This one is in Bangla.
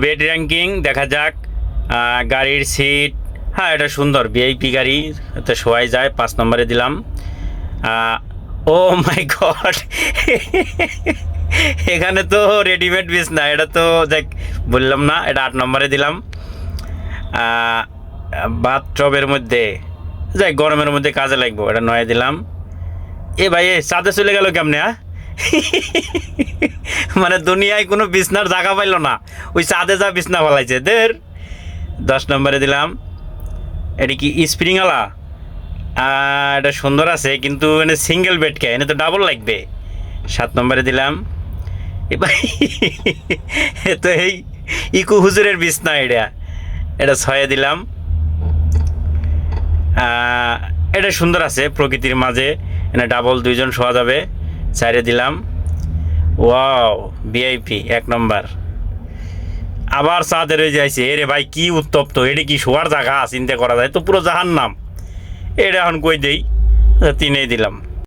বেড র্যাঙ্কিং দেখা যাক। গাড়ির সিট, হ্যাঁ এটা সুন্দর, ভিআইপি গাড়ি, এতে শোয়াই যায়। 5 নম্বরে দিলাম। ও মাই গড, এখানে তো রেডিমেড বিছনা, এটা তো দেখ বললাম না, এটা 8 নম্বরে দিলাম। বাথটবের মধ্যে যাই, গরমের মধ্যে কাজে লাগবো, এটা 9 দিলাম। এ ভাই এ চাঁদে চলে গেল কেমনে? মানে দুনিয়ায় কোনো বিছনার জায়গা পাইল না, ওই চাঁদে যা বিছনা ফেলাইছে দের। 10 নম্বরে দিলাম। এটা কি স্প্রিংওয়ালা? এটা সুন্দর আছে, কিন্তু এনে সিঙ্গেল বেড কে, এনে তো ডাবল লাগবে। 7 নম্বরে দিলাম। এবার এ তো এই ইকু হুজুরের বিছনা, এটা 6 দিলাম। এটা সুন্দর আছে, প্রকৃতির মাঝে, এনে ডাবল 2 জন শোয়া যাবে। 4 দিলাম। ওয়াও, ভিআইপি 1 নম্বর। আবার চাঁদে রয়ে যাইছে, এরে ভাই কি উত্তপ্ত, এটা কি শোয়ার জায়গা চিন্তা করা যায় তো, পুরো জাহান্নাম। এটা এখন কই দেই, 3 দিলাম।